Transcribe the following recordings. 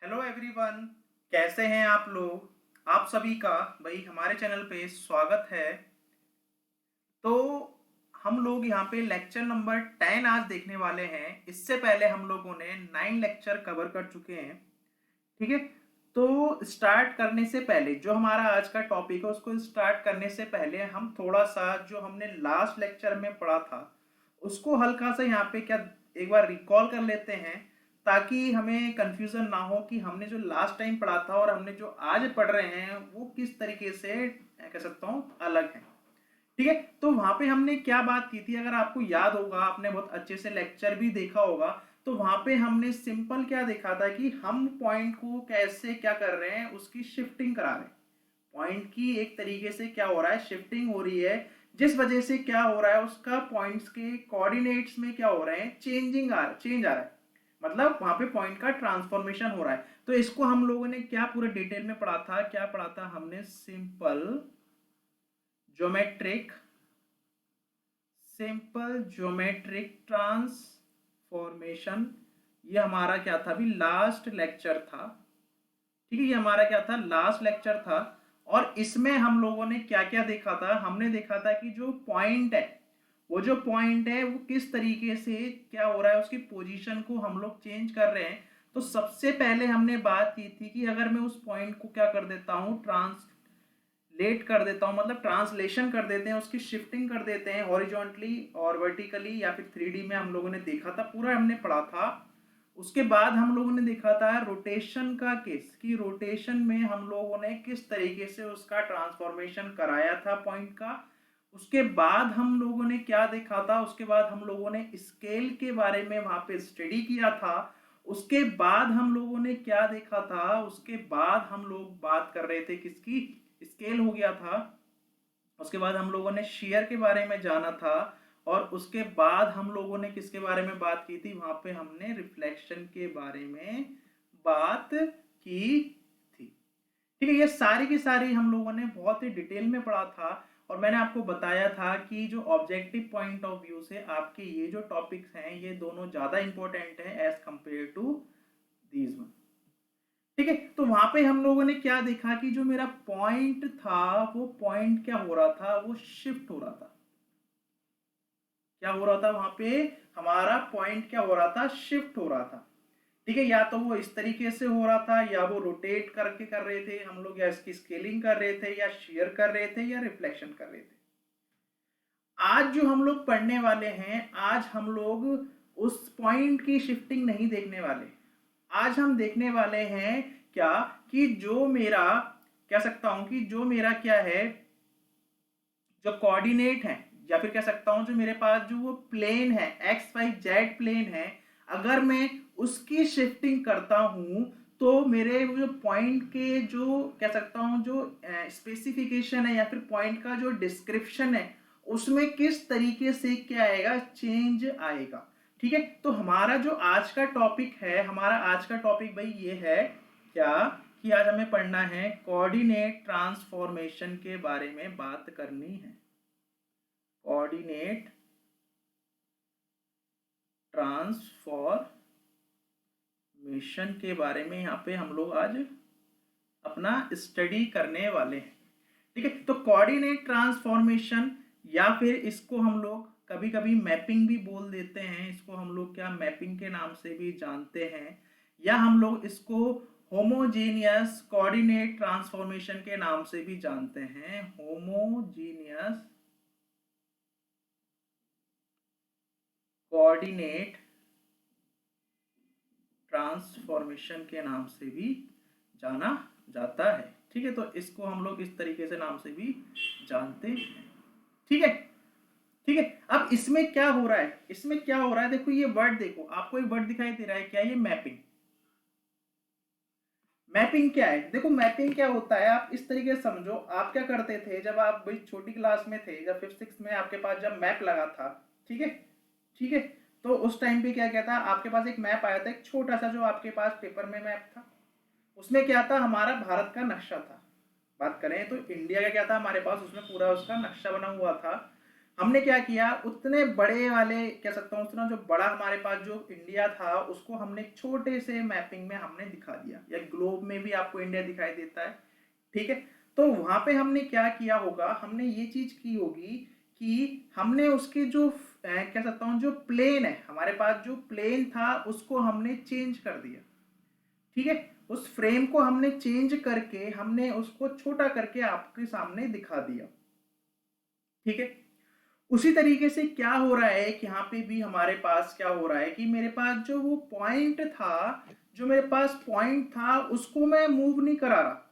Hello everyone. कैसे हैं आप लोग? आप सभी का भाई हमारे चैनल पे स्वागत है। तो हम लोग यहाँ पे लेक्चर नंबर 10 आज देखने वाले हैं। इससे पहले हम लोगों ने 9 लेक्चर कवर कर चुके हैं। ठीक है। तो स्टार्ट करने से पहले जो हमारा आज का टॉपिक है उसको स्टार्ट करने से पहले हम थोड़ा सा जो हमने लास्ट लेक्चर में पढ़ा था उसको हल्का सा यहाँ पे क्या एक बार रिकॉल कर लेते हैं, ताकि हमें कंफ्यूजन ना हो कि हमने जो लास्ट टाइम पढ़ा था और हमने जो आज पढ़ रहे हैं वो किस तरीके से कह सकता हूँ अलग है। ठीक है। तो वहां पे हमने क्या बात की थी, अगर आपको याद होगा, आपने बहुत अच्छे से लेक्चर भी देखा होगा, तो वहां पे हमने सिंपल क्या देखा था कि हम पॉइंट को कैसे क्या कर रहे हैं, उसकी शिफ्टिंग करा रहे हैं। पॉइंट की एक तरीके से क्या हो रहा है, शिफ्टिंग हो रही है, जिस वजह से क्या हो रहा है उसका पॉइंट्स के कोऑर्डिनेट्स में क्या हो रहे हैं, चेंज आ रहा है। मतलब वहां पे पॉइंट का ट्रांसफॉर्मेशन हो रहा है। तो इसको हम लोगों ने क्या पूरे डिटेल में पढ़ा था, क्या पढ़ा था हमने? Geometric simple geometric transformation. ये हमारा क्या था, अभी लास्ट लेक्चर था। ठीक है, ये हमारा क्या था, लास्ट लेक्चर था। और इसमें हम लोगों ने क्या क्या देखा था? हमने देखा था कि जो पॉइंट है, वो जो पॉइंट है वो किस तरीके से क्या हो रहा है, उसकी पोजीशन को हम लोग चेंज कर रहे हैं। तो सबसे पहले हमने बात की थी कि अगर मैं उस पॉइंट को क्या कर देता हूँ, ट्रांसलेट कर देता हूँ, मतलब ट्रांसलेशन कर देते हैं, उसकी शिफ्टिंग कर देते हैं हॉरिजॉन्टली और वर्टिकली, या फिर 3D में हम लोगों ने देखा था, पूरा हमने पढ़ा था। उसके बाद हम लोगों ने देखा था रोटेशन का केस, कि रोटेशन में हम लोगों ने किस तरीके से उसका ट्रांसफॉर्मेशन कराया था पॉइंट का। उसके बाद हम लोगों ने क्या देखा था, उसके बाद हम लोगों ने स्केल के बारे में वहां पे स्टडी किया था। उसके बाद हम लोगों ने क्या देखा था, उसके बाद हम लोग बात कर रहे थे किसकी, स्केल हो गया था। उसके बाद हम लोगों ने शेयर के बारे में जाना था। और उसके बाद हम लोगों ने किसके बारे में बात की थी, वहां पे हमने रिफ्लेक्शन के बारे में बात की थी। ठीक है, ये सारी की सारी हम लोगों ने बहुत ही डिटेल में पढ़ा था। और मैंने आपको बताया था कि जो ऑब्जेक्टिव पॉइंट ऑफ व्यू से आपके ये जो टॉपिक्स हैं ये दोनों ज्यादा इंपॉर्टेंट हैं as compare to these one. ठीक है। तो वहां पे हम लोगों ने क्या देखा कि जो मेरा पॉइंट था, वो पॉइंट क्या हो रहा था, वो शिफ्ट हो रहा था। क्या हो रहा था वहां पे, हमारा पॉइंट क्या हो रहा था, शिफ्ट हो रहा था। ठीक है, या तो वो इस तरीके से हो रहा था, या वो रोटेट करके कर रहे थे हम लोग, या इसकी स्केलिंग कर रहे थे, या शेयर कर रहे थे, या रिफ्लेक्शन कर रहे थे। आज जो हम लोग पढ़ने वाले हैं, आज हम लोग उस पॉइंट की शिफ्टिंग नहीं देखने वाले। आज हम देखने वाले हैं क्या, कि जो मेरा कह सकता हूं कि जो मेरा क्या है, जो कोऑर्डिनेट है, या फिर कह सकता हूं जो मेरे पास जो वो प्लेन है, एक्स वाई जेड प्लेन है, अगर मैं उसकी शिफ्टिंग करता हूं तो मेरे जो पॉइंट के जो कह सकता हूं जो स्पेसिफिकेशन है, या फिर पॉइंट का जो डिस्क्रिप्शन है, उसमें किस तरीके से क्या आएगा, चेंज आएगा। ठीक है। तो हमारा जो आज का टॉपिक है, हमारा आज का टॉपिक भाई ये है क्या, कि आज हमें पढ़ना है कोऑर्डिनेट ट्रांसफॉर्मेशन के बारे में बात करनी है। कोऑर्डिनेट ट्रांसफॉर्मेशन के बारे में यहाँ पे हम लोग आज अपना स्टडी करने वाले हैं। ठीक है। तो कोऑर्डिनेट ट्रांसफॉर्मेशन, या फिर इसको हम लोग कभी कभी मैपिंग भी बोल देते हैं, इसको हम लोग क्या मैपिंग के नाम से भी जानते हैं, या हम लोग इसको होमोजीनियस कोऑर्डिनेट ट्रांसफॉर्मेशन के नाम से भी जानते हैं। होमोजीनियस कोऑर्डिनेट ट्रांसफॉर्मेशन के नाम से भी जाना जाता है। ठीक है, तो इसको हम लोग इस तरीके से नाम से भी जानते हैं। ठीक है। ठीक है, अब इसमें क्या हो रहा है, इसमें क्या हो रहा है, देखो ये वर्ड, देखो आपको एक वर्ड दिखाई दे रहा है, क्या ये मैपिंग। मैपिंग क्या है, देखो मैपिंग क्या होता है, आप इस तरीके से समझो, आप क्या करते थे जब आप भाई छोटी क्लास में थे, जब 5th 6th में आपके पास जब मैप लगा था। ठीक है। ठीक है। तो उस टाइम पे क्या क्या था, आपके पास एक मैप आया था, एक छोटा सा जो आपके पास पेपर में मैप था। उसमें क्या था, हमारा भारत का नक्शा था। बात करें तो इंडिया का क्या था हमारे पास, उसमें पूरा उसका नक्शा बना हुआ था। हमने क्या किया, उतने बड़े वाले कह सकता हूँ, उतना जो बड़ा हमारे पास जो इंडिया था उसको हमने एक छोटे से मैपिंग में हमने दिखा दिया, या ग्लोब में भी आपको इंडिया दिखाई देता है, ठीक है। तो वहां पे हमने क्या किया होगा, हमने ये चीज की होगी कि हमने उसके जो कह सकता हूँ जो प्लेन है हमारे पास, जो प्लेन था उसको हमने चेंज कर दिया, ठीक है। उस फ्रेम को हमने चेंज करके हमने उसको छोटा करके आपके सामने दिखा दिया, ठीक है। उसी तरीके से क्या हो रहा है कि यहाँ पे भी हमारे पास क्या हो रहा है कि मेरे पास जो वो पॉइंट था, जो मेरे पास पॉइंट था उसको मैं मूव नहीं करा रहा,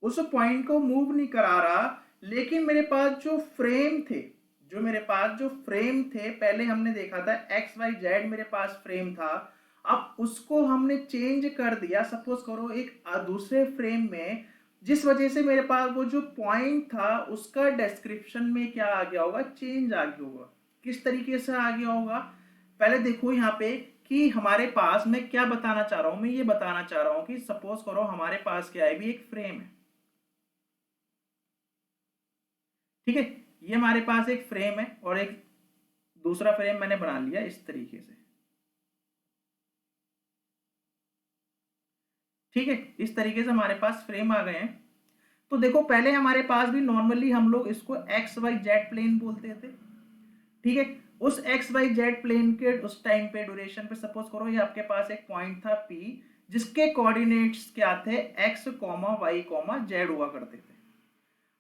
उस पॉइंट को मूव नहीं करा रहा, लेकिन मेरे पास जो फ्रेम थे, जो मेरे पास जो फ्रेम थे, पहले हमने देखा था एक्स वाई जेड मेरे पास फ्रेम था, अब उसको हमने चेंज कर दिया, सपोज करो एक दूसरे फ्रेम में, जिस वजह से मेरे पास वो जो पॉइंट था उसका डिस्क्रिप्शन में क्या आ गया होगा, चेंज आ गया होगा। किस तरीके से आ गया होगा, पहले देखो यहाँ पे कि हमारे पास, मैं क्या बताना चाह रहा हूं, मैं ये बताना चाह रहा हूं कि सपोज करो हमारे पास क्या है, भी एक फ्रेम है, ठीक है। ये हमारे पास एक फ्रेम है और एक दूसरा फ्रेम मैंने बना लिया इस तरीके से, ठीक है। इस तरीके से हमारे पास फ्रेम आ गए हैं। तो देखो पहले हमारे पास भी नॉर्मली हम लोग इसको एक्स वाई जेड प्लेन बोलते थे, ठीक है। उस एक्स वाई जेड प्लेन के उस टाइम पे ड्यूरेशन पे सपोज करो ये आपके पास एक पॉइंट था पी, जिसके कोऑर्डिनेट्स क्या थे, x comma y comma z हुआ करते थे।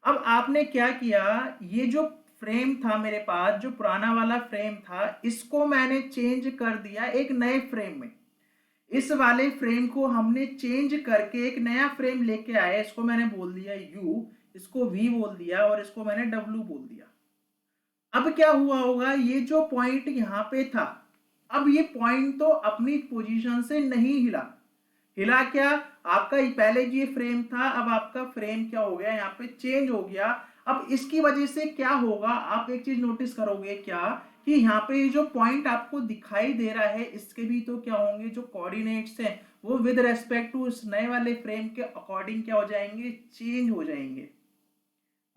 अब आपने क्या किया, ये जो फ्रेम था मेरे पास, जो पुराना वाला फ्रेम था, इसको मैंने चेंज कर दिया एक नए फ्रेम में। इस वाले फ्रेम को हमने चेंज करके एक नया फ्रेम लेके आए, इसको मैंने बोल दिया यू, इसको वी बोल दिया और इसको मैंने डब्ल्यू बोल दिया। अब क्या हुआ होगा, ये जो पॉइंट यहाँ पे था, अब ये पॉइंट तो अपनी पोजीशन से नहीं हिला, हिला क्या, आपका पहले ये फ्रेम था, अब आपका फ्रेम क्या हो गया, यहाँ पे चेंज हो गया। अब इसकी वजह से क्या होगा, आप एक चीज नोटिस करोगे क्या, कि यहाँ पे जो पॉइंट आपको दिखाई दे रहा है इसके भी तो क्या होंगे, जो कोऑर्डिनेट्स हैं वो विद रेस्पेक्ट टू उस नए वाले फ्रेम के अकॉर्डिंग क्या हो जाएंगे, चेंज हो जाएंगे।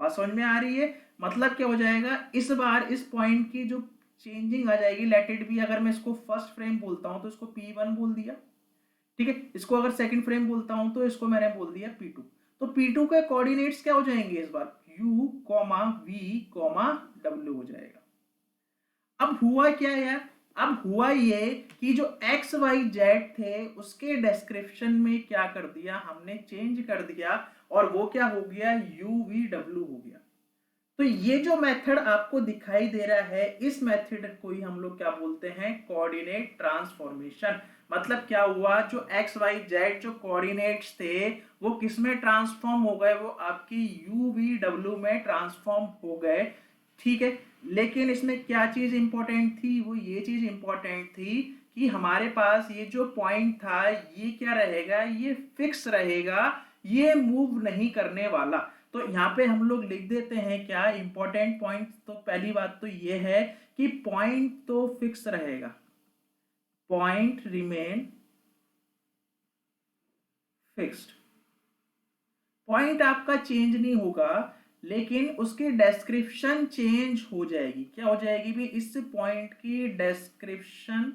बात समझ में आ रही है, मतलब क्या हो जाएगा, इस बार इस पॉइंट की जो चेंजिंग आ जाएगी, लेट इट बी, अगर मैं इसको फर्स्ट फ्रेम बोलता हूं तो इसको P1 बोल दिया, ठीक है। इसको अगर सेकंड फ्रेम बोलता हूं तो इसको मैंने बोल दिया P2। तो P2 के कोऑर्डिनेट्स क्या हो जाएंगे इस बार, U comma V comma W हो जाएगा। अब हुआ क्या यार, अब हुआ ये कि जो एक्स वाई जेड थे उसके डिस्क्रिप्शन में क्या कर दिया, हमने चेंज कर दिया, और वो क्या हो गया, यू वी डब्ल्यू हो गया। तो ये जो मेथड आपको दिखाई दे रहा है, इस मेथड को ही हम लोग क्या बोलते हैं, कोऑर्डिनेट ट्रांसफॉर्मेशन। मतलब क्या हुआ, जो एक्स वाई जेड जो कोऑर्डिनेट्स थे वो किस में ट्रांसफॉर्म हो गए, वो आपकी यू वी डब्ल्यू में ट्रांसफॉर्म हो गए, ठीक है। लेकिन इसमें क्या चीज इंपॉर्टेंट थी, वो ये चीज इंपॉर्टेंट थी कि हमारे पास ये जो पॉइंट था ये क्या रहेगा, ये फिक्स रहेगा, ये मूव नहीं करने वाला। तो यहाँ पे हम लोग लिख देते हैं क्या, इंपॉर्टेंट पॉइंट, तो पहली बात तो ये है कि पॉइंट तो फिक्स रहेगा, पॉइंट रिमेन फिक्स्ड, पॉइंट आपका चेंज नहीं होगा, लेकिन उसकी डिस्क्रिप्शन चेंज हो जाएगी। क्या हो जाएगी भी, इस पॉइंट की डिस्क्रिप्शन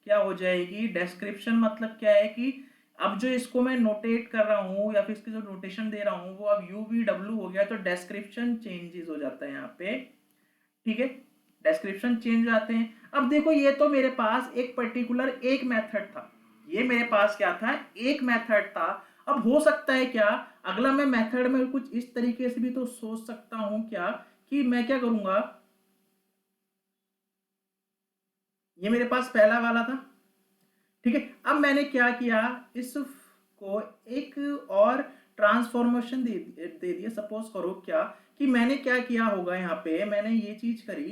क्या हो जाएगी, डिस्क्रिप्शन मतलब क्या है कि अब जो इसको मैं नोटेट कर रहा हूँ या फिर इसकी जो नोटेशन दे रहा हूँ वो अब यू वी डब्ल्यू हो गया, तो डिस्क्रिप्शन चेंजेस हो जाता है यहाँ पे, ठीक है। डिस्क्रिप्शन चेंज हो जाते हैं। अब देखो ये तो मेरे पास एक पर्टिकुलर एक मेथड था, ये मेरे पास क्या था, एक मेथड था। अब हो सकता है क्या, अगला मैं मेथड में कुछ इस तरीके से भी तो सोच सकता हूं क्या, कि मैं क्या करूंगा, ये मेरे पास पहला वाला था, ठीक है। अब मैंने क्या किया, इसको एक और ट्रांसफॉर्मेशन दे दिया। सपोज करो क्या कि मैंने क्या किया होगा, यहाँ पे मैंने ये चीज करी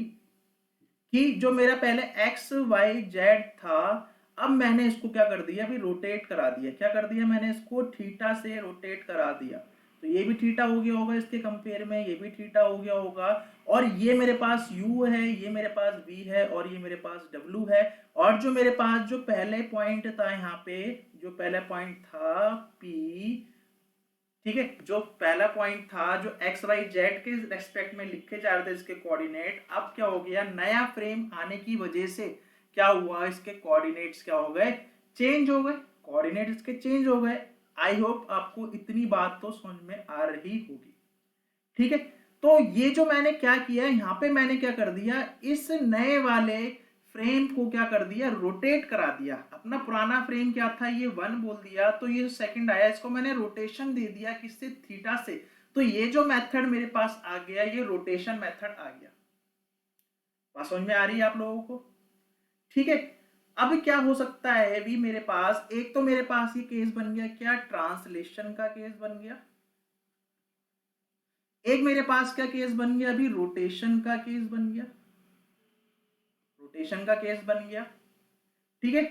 कि जो मेरा पहले एक्स वाई जेड था, अब मैंने इसको क्या कर दिया, अभी रोटेट करा दिया। क्या कर दिया मैंने, इसको थीटा से रोटेट करा दिया। तो ये भी थीटा हो गया होगा इसके कंपेयर में, ये भी थीटा हो गया होगा, और ये मेरे पास u है, ये मेरे पास v है, और ये मेरे पास w है। और जो मेरे पास जो पहले पॉइंट था यहाँ पे, जो पहला पॉइंट था p, ठीक है, जो पहला पॉइंट था जो एक्स वाई जेड के रेस्पेक्ट में लिखे जा रहे थे इसके कोऑर्डिनेट, अब क्या हो गया, नया फ्रेम आने की वजह से क्या हुआ, इसके कोऑर्डिनेट्स क्या हो गए, चेंज हो गए, कोऑर्डिनेट इसके चेंज हो गए। आई होप आपको इतनी बात तो समझ में आ रही होगी। ठीक है, तो ये जो मैंने क्या किया यहाँ पे, मैंने क्या कर दिया, इस नए वाले फ्रेम को क्या कर दिया, रोटेट करा दिया। अपना पुराना फ्रेम क्या था, ये 1 बोल दिया, तो ये सेकंड आया, इसको मैंने रोटेशन दे दिया, किससे, थीटा से। तो ये जो मेथड मेरे पास आ गया, ये रोटेशन मेथड आ गया। बात समझ में आ रही है आप लोगों को? ठीक है, अब क्या हो सकता है भी मेरे पास, एक तो मेरे पास ये केस बन गया क्या, ट्रांसलेशन का केस बन गया, एक मेरे पास क्या केस बन गया, अभी रोटेशन का केस बन गया, रोटेशन का केस बन गया। ठीक है,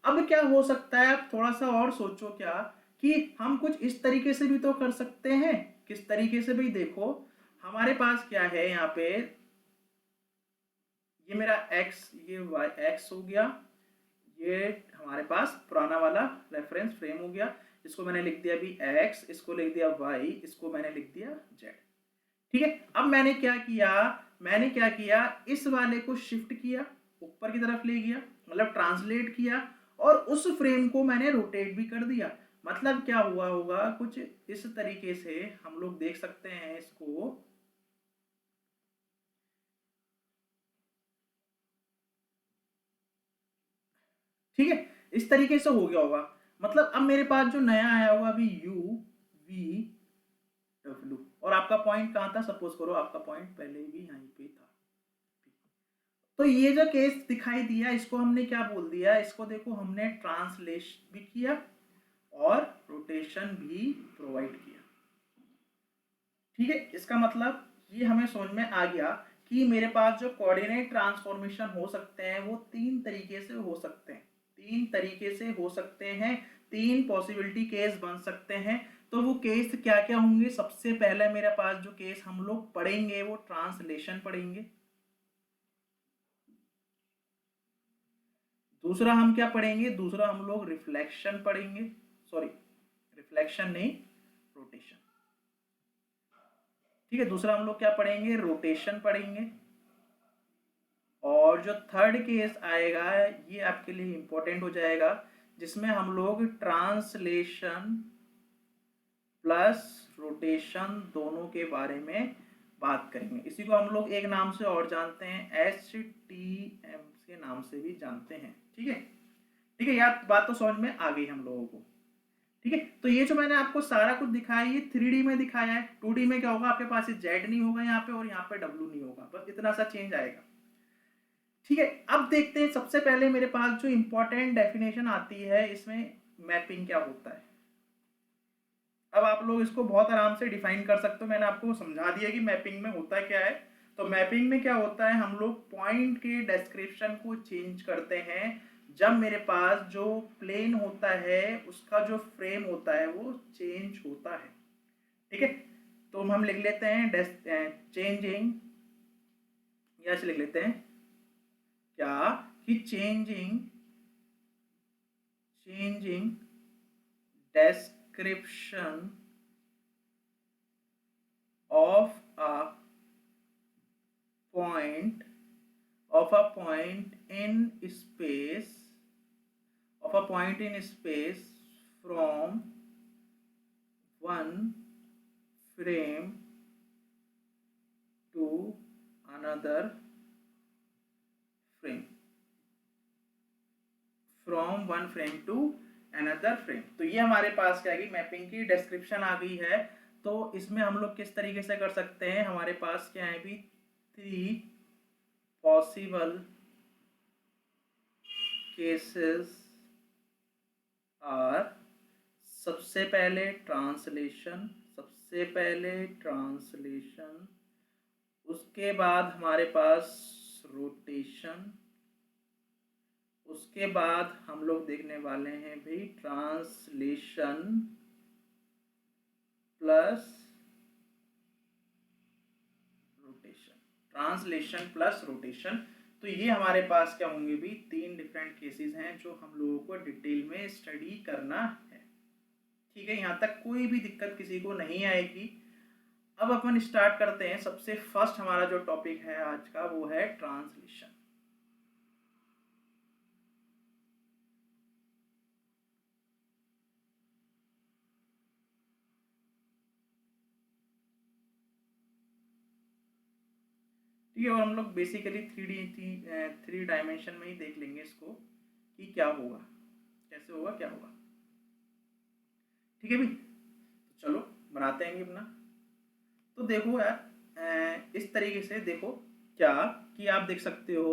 अब क्या हो सकता है, आप थोड़ा सा और सोचो, क्या कि हम कुछ इस तरीके से भी तो कर सकते हैं। किस तरीके से भाई, देखो हमारे पास क्या है यहाँ पे, ये मेरा x, ये y, x हो गया, ये हमारे पास पुराना वाला रेफरेंस फ्रेम हो गया, इसको मैंने लिख दिया अभी x, इसको लिख दिया y, इसको मैंने लिख दिया z। ठीक है, अब मैंने क्या किया, मैंने क्या किया, इस वाले को शिफ्ट किया, ऊपर की तरफ ले गया, मतलब ट्रांसलेट किया, और उस फ्रेम को मैंने रोटेट भी कर दिया। मतलब क्या हुआ होगा, कुछ इस तरीके से हम लोग देख सकते हैं इसको। ठीक है, इस तरीके से हो गया होगा। मतलब अब मेरे पास जो नया आया होगा अभी u v w, और आपका पॉइंट कहाँ था, सपोज करो आपका पॉइंट पहले भी यहीं पे था। तो ये जो केस दिखाई दिया, इसको हमने क्या बोल दिया, इसको देखो हमने ट्रांसलेशन भी किया और रोटेशन भी प्रोवाइड किया। ठीक है, इसका मतलब ये हमें समझ में आ गया कि मेरे पास जो कोऑर्डिनेट ट्रांसफॉर्मेशन हो सकते हैं वो 3 तरीके से हो सकते हैं, 3 तरीके से हो सकते हैं, 3 पॉसिबिलिटी केस बन सकते हैं। तो वो केस क्या क्या होंगे, सबसे पहले मेरे पास जो केस हम लोग पढ़ेंगे वो ट्रांसलेशन पढ़ेंगे। दूसरा हम क्या पढ़ेंगे, दूसरा हम लोग रिफ्लेक्शन पढ़ेंगे, सॉरी रिफ्लेक्शन नहीं, रोटेशन। ठीक है, दूसरा हम लोग क्या पढ़ेंगे, रोटेशन पढ़ेंगे। और जो थर्ड केस आएगा ये आपके लिए इंपॉर्टेंट हो जाएगा, जिसमें हम लोग ट्रांसलेशन प्लस रोटेशन दोनों के बारे में बात करेंगे। इसी को हम लोग एक नाम से और जानते हैं, HTM के नाम से भी जानते हैं। ठीक है, ठीक है, यार बात तो समझ में आ गई हम लोगों को। ठीक है, तो ये जो मैंने आपको सारा कुछ दिखाया ये 3D में दिखाया है। 2D में क्या होगा, आपके पास Z नहीं होगा यहाँ पे, और यहाँ पे W नहीं होगा, बस इतना सा चेंज आएगा। ठीक है, अब देखते हैं, सबसे पहले मेरे पास जो इंपॉर्टेंट डेफिनेशन आती है इसमें, मैपिंग क्या होता है। अब आप लोग इसको बहुत आराम से डिफाइन कर सकते हो, मैंने आपको समझा दिया कि मैपिंग में होता क्या है। तो मैपिंग में क्या होता है, हम लोग पॉइंट के डिस्क्रिप्शन को चेंज करते हैं जब मेरे पास जो प्लेन होता है उसका जो फ्रेम होता है वो चेंज होता है। ठीक है, तो हम लिख लेते हैं चेंजिंग, या ऐसे लिख लेते हैं क्या, कि changing description of a point in space, from one frame to another frame, from one frame to another frame. तो ये हमारे पास क्या है, मैपिंग की डिस्क्रिप्शन आ गई है। तो इसमें हम लोग किस तरीके से कर सकते हैं, हमारे पास क्या है भी, 3 पॉसिबल केसेस आर, सबसे पहले ट्रांसलेशन, उसके बाद हमारे पास रोटेशन, उसके बाद हम लोग देखने वाले हैं भाई ट्रांसलेशन प्लस रोटेशन। तो ये हमारे पास क्या होंगे भी, 3 डिफरेंट केसेस हैं जो हम लोगों को डिटेल में स्टडी करना है। ठीक है, यहाँ तक कोई भी दिक्कत किसी को नहीं आएगी। अब अपन स्टार्ट करते हैं। सबसे फर्स्ट हमारा जो टॉपिक है आज का वो है ट्रांसलेशन। ठीक है, और हम लोग बेसिकली थ्री डायमेंशन में ही देख लेंगे इसको कि क्या होगा, कैसे होगा, क्या होगा। ठीक है भाई, तो चलो बनाते हैं अपना। तो देखो यार, इस तरीके से देखो क्या कि आप देख सकते हो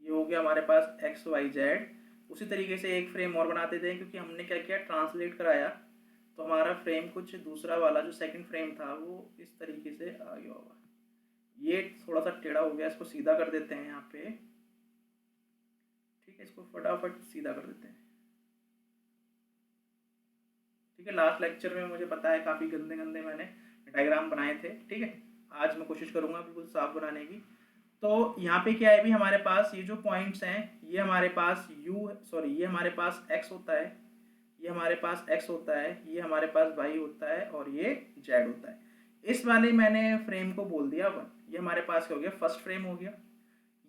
ये हो गया हमारे पास एक्स वाई जेड। उसी तरीके से एक फ्रेम और बना देते हैं, क्योंकि हमने क्या किया, ट्रांसलेट कराया। तो हमारा फ्रेम कुछ दूसरा वाला जो सेकंड फ्रेम था वो इस तरीके से आ गया होगा। ये थोड़ा सा टेढ़ा हो गया, इसको सीधा कर देते हैं यहाँ पे। ठीक है, इसको फटाफट सीधा कर देते हैं। ठीक है, लास्ट लेक्चर में मुझे पता है काफ़ी गंदे गंदे मैंने डायग्राम बनाए थे। ठीक है, आज मैं कोशिश करूँगा बिल्कुल साफ बनाने की। तो यहाँ पे क्या है भी, हमारे पास ये जो पॉइंट्स हैं, ये हमारे पास ये हमारे पास x होता है, ये हमारे पास x होता है, ये हमारे पास y होता है, और ये z होता है। इस वाले मैंने फ्रेम को बोल दिया 1। ये हमारे पास क्या हो गया, फर्स्ट फ्रेम हो गया।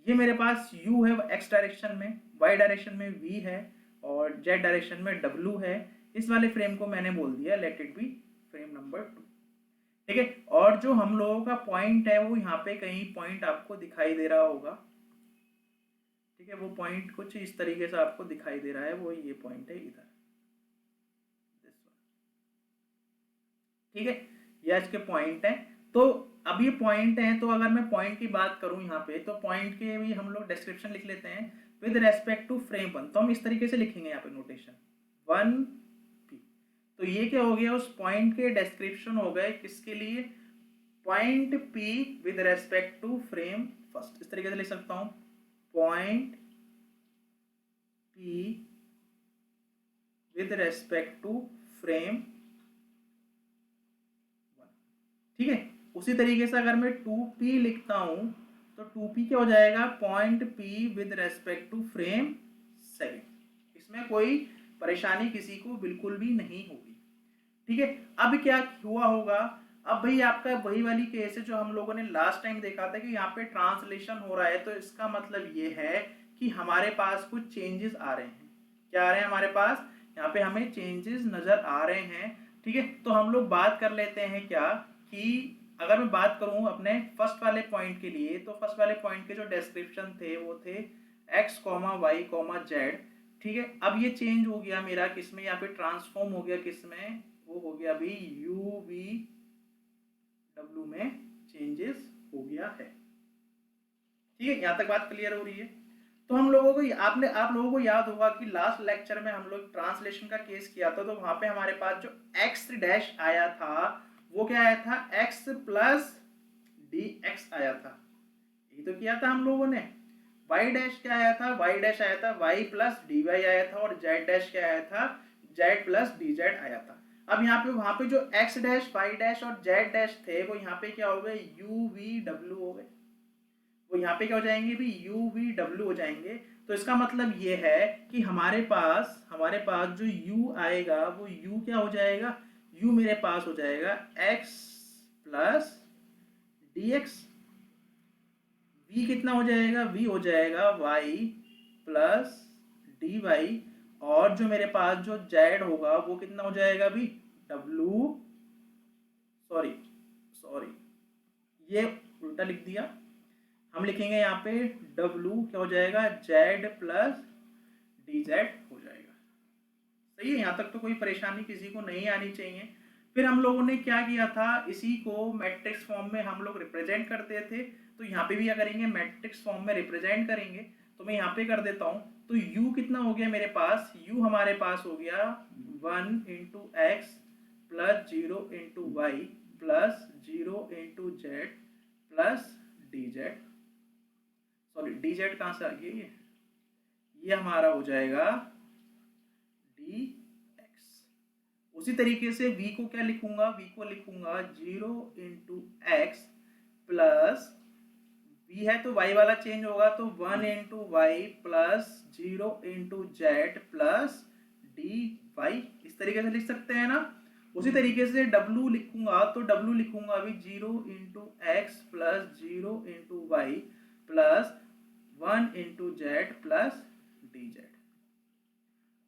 ये मेरे पास u है x डायरेक्शन में, y डायरेक्शन में v है, और z डायरेक्शन में w है। इस वाले फ्रेम को मैंने बोल दिया let it be frame number 2। ठीक है, और जो हम लोगों का पॉइंट है वो यहाँ पे कहीं पॉइंट आपको दिखाई दे रहा होगा। ठीक है, वो पॉइंट कुछ इस तरीके से आपको दिखाई दे रहा है, वो ये पॉइंट है इधर। ठीक है, ये आज के पॉइंट है। तो अब ये पॉइंट है, तो अगर मैं पॉइंट की बात करूं यहाँ पे, तो पॉइंट के भी हम लोग डिस्क्रिप्शन लिख लेते हैं विद रेस्पेक्ट टू फ्रेम 1। तो हम इस तरीके से लिखेंगे यहाँ पे नोटेशन 1p। तो ये क्या हो गया, उस पॉइंट के डिस्क्रिप्शन हो गए किसके लिए, point p with respect to frame first. इस तरीके से लिख सकता हूं, point p with respect to frame. ठीक है, उसी तरीके से अगर मैं 2p लिखता हूं तो 2p क्या हो जाएगा, point p with respect to frame second. इसमें कोई परेशानी किसी को बिल्कुल भी नहीं होगी। ठीक है, अब क्या हुआ होगा, अब भाई आपका वही वाली केस है जो हम लोगों ने लास्ट टाइम देखा था कि यहाँ पे ट्रांसलेशन हो रहा है। तो इसका मतलब ये है कि हमारे पास कुछ चेंजेस आ रहे हैं। क्या आ रहे हैं हमारे पास, यहाँ पे हमें चेंजेस नजर आ रहे हैं। ठीक है, तो हम लोग बात कर लेते हैं क्या कि अगर मैं बात करूं अपने फर्स्ट वाले पॉइंट के लिए, तो फर्स्ट वाले पॉइंट के जो डिस्क्रिप्शन थे वो थे x, y, z। ठीक है, अब ये चेंज हो गया मेरा किसमें, यहाँ पे ट्रांसफॉर्म हो गया किसमें, वो हो गया अभी u v w में चेंजेस हो गया है। ठीक है, यहाँ तक बात क्लियर हो रही है। तो हम लोगों को आप लोगों को याद होगा कि लास्ट लेक्चर में हम लोग ट्रांसलेशन का केस किया था। तो वहां पे हमारे पास जो x डैश आया था वो क्या आया था, x प्लस dx आया था। यही तो किया था हम लोगों ने। y डैश क्या आया था, y डैश आया था y प्लस dy आया था, और z डैश क्या आया था, z प्लस dz आया था। अब यहाँ पे वहां पे जो x डैश, y डैश और z डैश थे वो यहाँ पे क्या हो गए, u v w हो गए। वो यहाँ पे क्या हो जाएंगे भी, u v w हो जाएंगे। तो इसका मतलब ये है कि हमारे पास जो u आएगा वो u क्या हो जाएगा, u मेरे पास हो जाएगा x प्लस dx। v कितना हो जाएगा, v हो जाएगा y प्लस dy। और जो मेरे पास जो z होगा वो कितना हो जाएगा भी, w, सॉरी सॉरी ये उल्टा लिख दिया। हम लिखेंगे यहाँ पे W क्या हो जाएगा, Z प्लस dz हो जाएगा। सही है, यहाँ तक तो कोई परेशानी किसी को नहीं आनी चाहिए। फिर हम लोगों ने क्या किया था, इसी को मैट्रिक्स फॉर्म में हम लोग रिप्रेजेंट करते थे। तो यहाँ पे भी क्या करेंगे, मैट्रिक्स फॉर्म में रिप्रेजेंट करेंगे। तो मैं यहाँ पे कर देता हूँ। तो U कितना हो गया मेरे पास, U हमारे पास हो गया 1 into x plus 0 into y plus 0 into z plus d z. Sorry d z कहाँ से आ गया, ये हमारा हो जाएगा डी एक्स। उसी तरीके से v को क्या लिखूंगा, v को लिखूंगा 0 इंटू एक्स प्लस v है तो y वाला चेंज होगा, तो 1 into y plus 0 into z plus d y, इस तरीके से लिख सकते हैं ना। उसी तरीके से w लिखूंगा तो w लिखूंगा अभी 0 into x plus 0 into y plus 1 into z plus d z.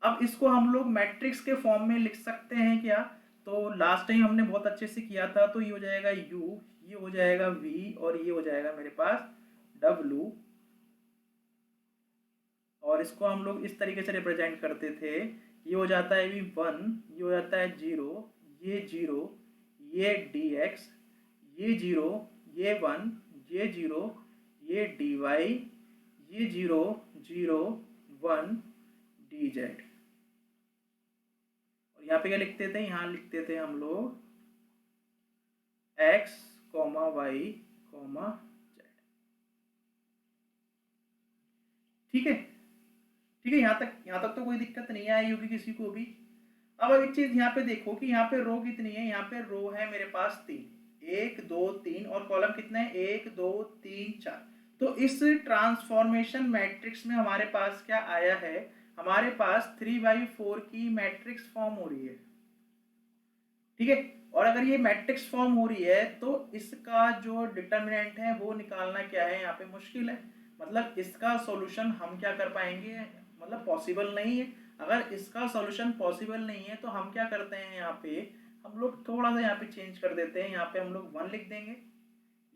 अब इसको हम लोग मैट्रिक्स के फॉर्म में लिख सकते हैं क्या? तो लास्ट टाइम हमने बहुत अच्छे से किया था, तो ये हो जाएगा u, ये हो जाएगा v और ये हो जाएगा मेरे पास w, और इसको हम लोग इस तरीके से रिप्रेजेंट करते थे। ये हो जाता है v1, ये हो जाता है 0, ये 0, ये dx, ये 0, ये 1, ये 0, ये dy, ये 0, 0, 1 dz। और यहाँ पे क्या लिखते थे? यहाँ लिखते थे हम लोग x, y, z। ठीक है, ठीक है, यहाँ तक तो कोई दिक्कत नहीं आई होगी किसी को भी। अब एक चीज यहाँ पे देखो कि यहाँ पे रो कितनी है। यहाँ पे रो है मेरे पास 3, 1 2 3, और कॉलम कितने हैं? 1 2 3 4। तो इस ट्रांसफॉर्मेशन मैट्रिक्स में हमारे पास क्या आया है? हमारे पास 3/4 की मैट्रिक्स फॉर्म हो रही है। ठीक है, और अगर ये मैट्रिक्स फॉर्म हो रही है तो इसका जो डिटर्मिनेंट है वो निकालना क्या है यहाँ पे मुश्किल है। मतलब इसका सॉल्यूशन हम क्या कर पाएंगे? मतलब पॉसिबल नहीं है। अगर इसका सॉल्यूशन पॉसिबल नहीं है तो हम क्या करते हैं, यहाँ पे हम लोग थोड़ा सा यहाँ पे चेंज कर देते हैं। यहाँ पे हम लोग 1 लिख देंगे,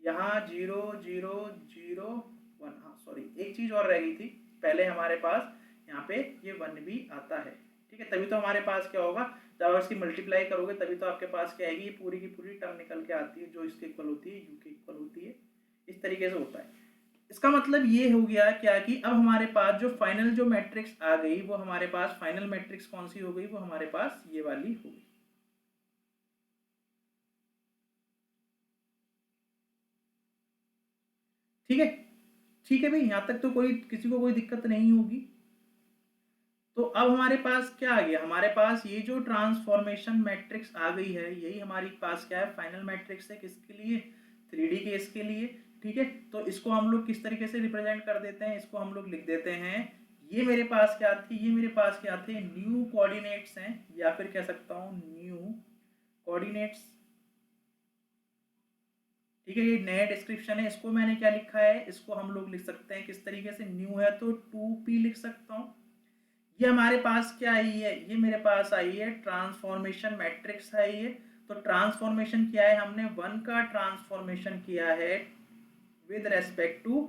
यहाँ 0 0 0 1। हाँ सॉरी, एक चीज और रह गई थी, पहले हमारे पास यहाँ पे ये 1 भी आता है। ठीक है, तभी तो हमारे पास क्या होगा, जब आप इसकी मल्टीप्लाई करोगे तभी तो आपके पास क्या आएगी, पूरी की पूरी टर्म निकल के आती है जो इसके इक्वल होती है, u के इक्वल होती है। इस तरीके से होता है। इसका मतलब ये हो गया क्या कि अब हमारे पास जो फाइनल जो मैट्रिक्स आ गई वो हमारे पास फाइनल मैट्रिक्स कौन सी हो गई? वो हमारे पास ये वाली हो गई। ठीक है, ठीक है भाई, यहां तक तो कोई किसी को कोई दिक्कत नहीं होगी। तो अब हमारे पास क्या आ गया? हमारे पास ये जो ट्रांसफॉर्मेशन मैट्रिक्स आ गई है, यही हमारे पास क्या है? फाइनल मैट्रिक्स है। किसके लिए? 3D केस के लिए। ठीक है, तो इसको हम लोग किस तरीके से रिप्रेजेंट कर देते हैं? इसको हम लोग लिख देते हैं, ये मेरे पास क्या थे? ये मेरे पास क्या थे? न्यू कोऑर्डिनेट्स हैं, या फिर कह सकता हूं न्यू कोऑर्डिनेट्स। ठीक है, ये नया डिस्क्रिप्शन है। इसको मैंने क्या लिखा है? इसको हम लोग लिख सकते हैं किस तरीके से? न्यू है तो 2p लिख सकता हूं। ये हमारे पास क्या आई है? ये मेरे पास आई है ट्रांसफॉर्मेशन मैट्रिक्स है ये। तो ट्रांसफॉर्मेशन किया है हमने, 1 का ट्रांसफॉर्मेशन किया है विद रेस्पेक्ट टू 2।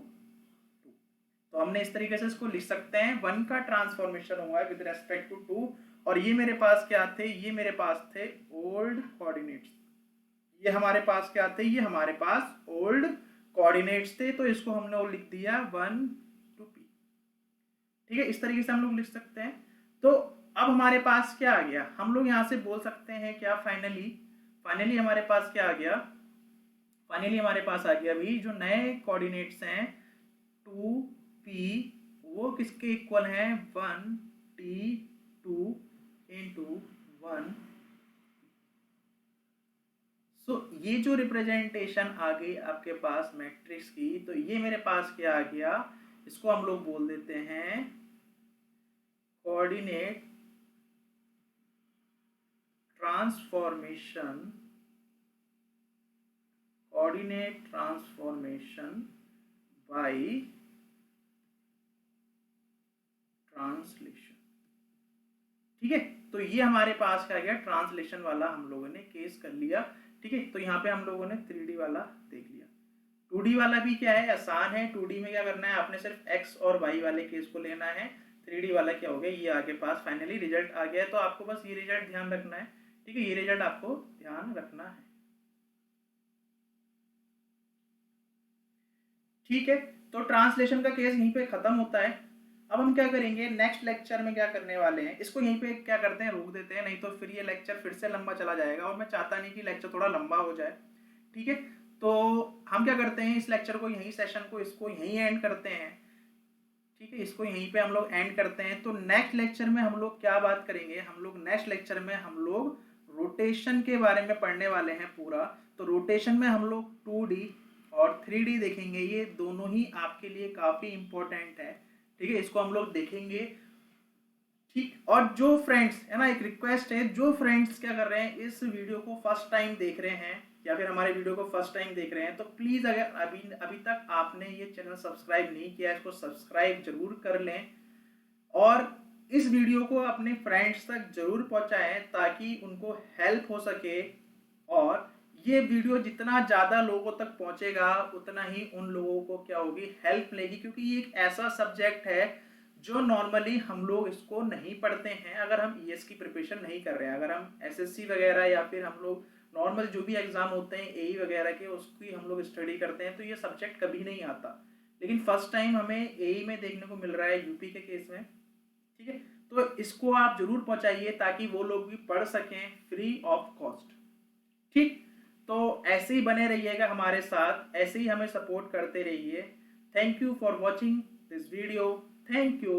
तो हमने इस तरीके से इसको लिख सकते हैं, 1 का ट्रांसफॉर्मेशन हुआ है विद रेस्पेक्ट टू 2। और ये मेरे पास क्या थे? ये मेरे पास थे ओल्ड कोऑर्डिनेट्स। ये हमारे पास क्या थे? ये हमारे पास ओल्ड कोऑर्डिनेट्स थे। तो इसको हमने वो लिख दिया 1 to p। ठीक है, इस तरीके से हम लोग लिख सकते हैं। तो अब हमारे पास क्या आ गया? हम लोग यहाँ से बोल सकते हैं क्या? फाइनली हमारे पास क्या आ गया? फाइनली हमारे पास आ गया अभी जो नए कोऑर्डिनेट्स हैं 2p, वो किसके इक्वल हैं? 1t2 into 1। सो ये जो रिप्रेजेंटेशन आ गई आपके पास मैट्रिक्स की, तो ये मेरे पास क्या आ गया? इसको हम लोग बोल देते हैं coordinate transformation, coordinate transformation by translation. ठीक है, तो ये हमारे पास क्या गया? ट्रांसलेशन वाला हम लोगों ने केस कर लिया। ठीक है, तो यहाँ पे हम लोगों ने 3D वाला देख लिया। 2D वाला भी क्या है? आसान है। 2D में क्या करना है? आपने सिर्फ x और y वाले केस को लेना है। 3D वाला क्या हो गया? ये आगे पास फाइनली रिजल्ट आ गया है, तो आपको बस ये रिजल्ट ध्यान रखना है। ठीक है, ये रिजल्ट आपको ध्यान रखना है। ठीक है, तो ट्रांसलेशन का केस यहीं पे खत्म होता है। अब हम क्या करेंगे नेक्स्ट लेक्चर में? क्या करने वाले हैं, इसको यहीं पे क्या करते हैं, रोक देते हैं, नहीं तो फिर ये लेक्चर फिर से लंबा चला जाएगा और मैं चाहता नहीं कि लेक्चर थोड़ा लंबा हो जाए। ठीक है, तो हम क्या करते हैं, इस लेक्चर को यहीं, सेशन को इसको यहीं एंड करते हैं। ठीक है, इसको यहीं पे हम लोग एंड करते हैं। तो नेक्स्ट लेक्चर में हम लोग क्या बात करेंगे? हम लोग नेक्स्ट लेक्चर में हम लोग रोटेशन के बारे में पढ़ने वाले हैं पूरा। तो रोटेशन में हम लोग 2D और 3D देखेंगे, ये दोनों ही आपके लिए काफ़ी इम्पोर्टेंट है। ठीक है, इसको हम लोग देखेंगे। ठीक, और जो फ्रेंड्स है ना, एक रिक्वेस्ट है, जो फ्रेंड्स क्या कर रहे हैं, इस वीडियो को फर्स्ट टाइम देख रहे हैं या फिर हमारे वीडियो को फर्स्ट टाइम देख रहे हैं, तो प्लीज़ अगर अभी अभी तक आपने ये चैनल सब्सक्राइब नहीं किया है, इसको सब्सक्राइब जरूर कर लें और इस वीडियो को अपने फ्रेंड्स तक जरूर पहुंचाएं ताकि उनको हेल्प हो सके। और ये वीडियो जितना ज़्यादा लोगों तक पहुंचेगा उतना ही उन लोगों को क्या होगी, हेल्प मिलेगी, क्योंकि ये एक ऐसा सब्जेक्ट है जो नॉर्मली हम लोग इसको नहीं पढ़ते हैं अगर हम ईएस की प्रिपरेशन नहीं कर रहे हैं। अगर हम एसएससी वगैरह या फिर हम लोग नॉर्मल जो भी एग्जाम होते हैं एई वगैरह के, उसकी हम लोग स्टडी करते हैं तो ये सब्जेक्ट कभी नहीं आता। लेकिन फर्स्ट टाइम हमें एई में देखने को मिल रहा है, यूपी के केस में। ठीक है, तो इसको आप जरूर पहुंचाइए ताकि वो लोग भी पढ़ सकें फ्री ऑफ कॉस्ट। ठीक, तो ऐसे ही बने रहिएगा हमारे साथ, ऐसे ही हमें सपोर्ट करते रहिए। Thank you for watching this video. Thank you.